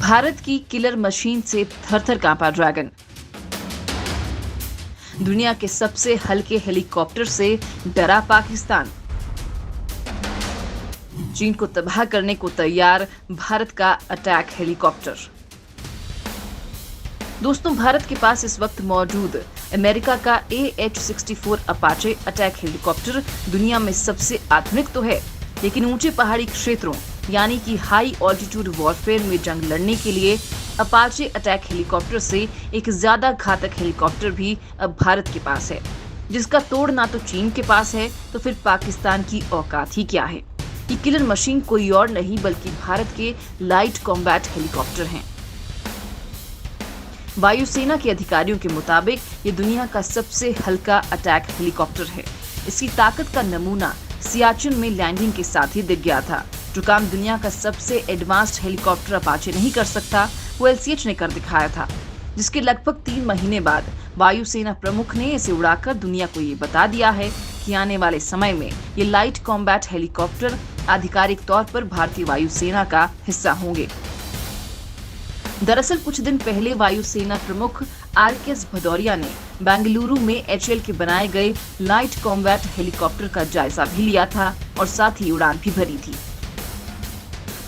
भारत की killer machine से थर-थर कांपा dragon. दुनिया के सबसे हल्के हेलीकॉप्टर से डरा पाकिस्तान। चीन को तबाह करने को तैयार भारत का अटैक हेलीकॉप्टर। दोस्तों, भारत के पास इस वक्त मौजूद अमेरिका का AH-64 अपाचे अटैक हेलीकॉप्टर दुनिया में सबसे आधुनिक तो है, लेकिन ऊंचे पहाड़ी क्षेत्रों यानी कि हाई ऑल्टीट्यूड वॉरफेयर में जंग लड़ने के लिए अपाचे अटैक हेलीकॉप्टर से एक ज्यादा घातक हेलीकॉप्टर भी अब भारत के पास है, जिसका तोड़ ना तो चीन के पास है तो फिर पाकिस्तान की औकात ही क्या है। ये किलर मशीन कोई और नहीं बल्कि भारत के लाइट कॉम्बैट हेलीकॉप्टर हैं। वायुसेना के अधिकारियों के मुताबिक ये दुनिया का सबसे हल्का अटैक हेलीकॉप्टर है। इसकी ताकत का नमूना सियाचिन में लैंडिंग के साथ ही दिख गया था। जो काम दुनिया का सबसे एडवांस्ड हेलीकॉप्टर अपाचे नहीं कर सकता, वो LCH ने कर दिखाया था, जिसके लगभग 3 महीने बाद वायुसेना प्रमुख ने इसे उड़ाकर दुनिया को ये बता दिया है कि आने वाले समय में ये लाइट कॉम्बैट हेलीकॉप्टर आधिकारिक तौर पर भारतीय वायुसेना का हिस्सा होंगे। दरअसल कुछ दिन पहले वायुसेना प्रमुख RKS भदौरिया ने बेंगलुरु में HAL के बनाए गए लाइट कॉम्बैट हेलीकॉप्टर का जायजा भी लिया था और साथ ही उड़ान भी भरी थी।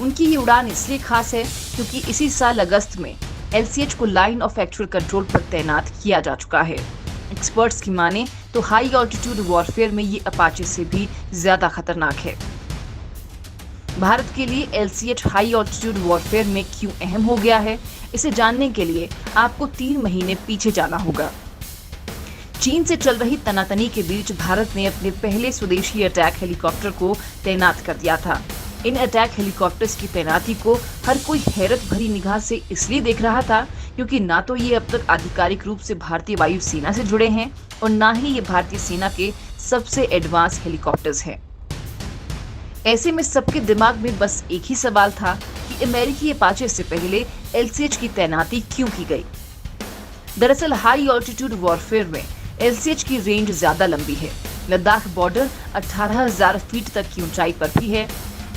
उनकी ये उड़ान इसलिए खास है क्योंकि इसी साल अगस्त में LCH को लाइन ऑफ एक्चुअल कंट्रोल पर तैनात किया जा चुका है। एक्सपर्ट्स की माने तो हाई ऑल्टीट्यूड वॉरफेयर में ये अपाचे से भी ज्यादा खतरनाक है। भारत के लिए LCH हाई ऑल्टीट्यूड वॉरफेयर में क्यों अहम हो गया है, इसे जानने के लिए आपको 3 महीने पीछे जाना होगा। चीन से चल रही तनातनी के बीच भारत ने अपने पहले स्वदेशी अटैक हेलीकॉप्टर को तैनात कर दिया था। इन अटैक हेलीकॉप्टर्स की तैनाती को हर कोई हैरत भरी निगाह से इसलिए देख रहा था क्योंकि ना तो ये अब तक आधिकारिक रूप से भारतीय वायुसेना से जुड़े हैं और ना ही ये भारतीय सेना के सबसे एडवांस हेलीकॉप्टर्स हैं। ऐसे में सबके दिमाग में बस एक ही सवाल था कि अमेरिकी अपाचे से पहले LCH की तैनाती क्यों की गई। दरअसल हाई ऑल्टीट्यूड वॉरफेयर में LCH की रेंज ज्यादा लंबी है। लद्दाख बॉर्डर 18,000 फीट तक की ऊंचाई पर भी है।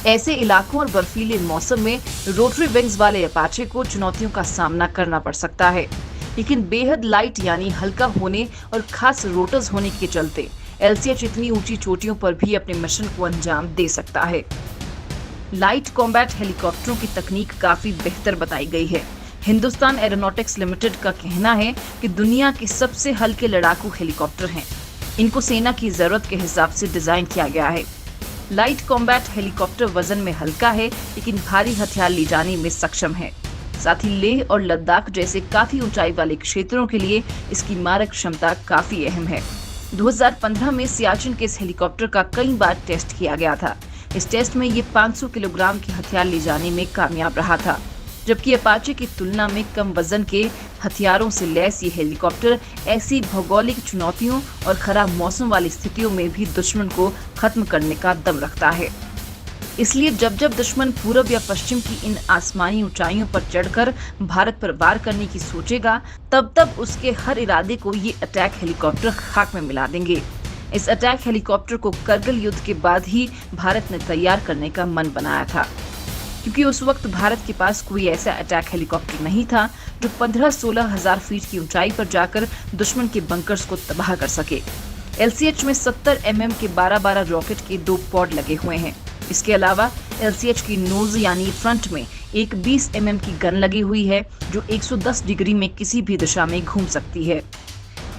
ऐसे इलाकों और बर्फीले मौसम में रोटरी विंग्स वाले अपाचे को चुनौतियों का सामना करना पड़ सकता है, लेकिन बेहद लाइट यानी हल्का होने और खास रोटर्स होने के चलते LCH इतनी ऊंची चोटियों पर भी अपने मिशन को अंजाम दे सकता है। लाइट कॉम्बैट हेलीकॉप्टरों की तकनीक काफी बेहतर बताई गई है। हिंदुस्तान एरोनॉटिक्स लिमिटेड का कहना है कि दुनिया के सबसे हल्के लड़ाकू हेलीकॉप्टर हैं। इनको सेना की जरूरत के हिसाब से डिजाइन किया गया है। लाइट कॉम्बैट हेलीकॉप्टर वजन में हल्का है, लेकिन भारी हथियार ले जाने में सक्षम है। साथ ही लेह और लद्दाख जैसे काफी ऊंचाई वाले क्षेत्रों के लिए इसकी मारक क्षमता काफी अहम है। 2015 में सियाचिन के इस हेलीकॉप्टर का कई बार टेस्ट किया गया था। इस टेस्ट में ये 500 किलोग्राम के हथियार ले जाने में कामयाब रहा था, जबकि अपाचे की तुलना में कम वजन के हथियारों से लैस ये हेलीकॉप्टर ऐसी भौगोलिक चुनौतियों और खराब मौसम वाली स्थितियों में भी दुश्मन को खत्म करने का दम रखता है। इसलिए जब जब दुश्मन पूर्व या पश्चिम की इन आसमानी ऊंचाइयों पर चढ़कर भारत पर वार करने की सोचेगा, तब तब उसके हर इरादे को ये अटैक हेलीकॉप्टर खाक में मिला देंगे। इस अटैक हेलीकॉप्टर को करगिल युद्ध के बाद ही भारत ने तैयार करने का मन बनाया था, क्योंकि उस वक्त भारत के पास कोई ऐसा अटैक हेलीकॉप्टर नहीं था जो 15-16 हजार फीट की ऊंचाई पर जाकर दुश्मन के बंकर्स को तबाह कर सके। LCH में 70 mm के 12-12 रॉकेट के 2 पॉड लगे हुए हैं। इसके अलावा LCH की नोज यानी फ्रंट में एक 20 mm की गन लगी हुई है जो 110 डिग्री में किसी भी दिशा में घूम सकती है।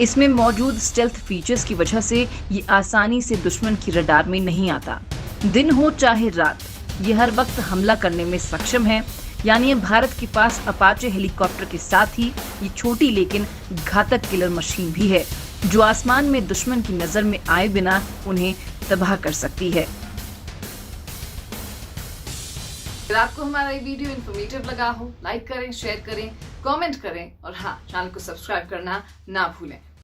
इसमें मौजूद स्टेल्थ फीचर्स की वजह से ये आसानी से दुश्मन की रडार में नहीं आता। दिन हो चाहे रात, ये हर वक्त हमला करने में सक्षम है। यानी भारत के पास अपाचे हेलीकॉप्टर के साथ ही ये छोटी लेकिन घातक किलर मशीन भी है, जो आसमान में दुश्मन की नजर में आए बिना उन्हें तबाह कर सकती है। अगर आपको हमारा ये वीडियो इन्फॉर्मेटिव लगा हो, लाइक करें, शेयर करें, कमेंट करें और हाँ, चैनल को सब्सक्राइब करना ना भूलें।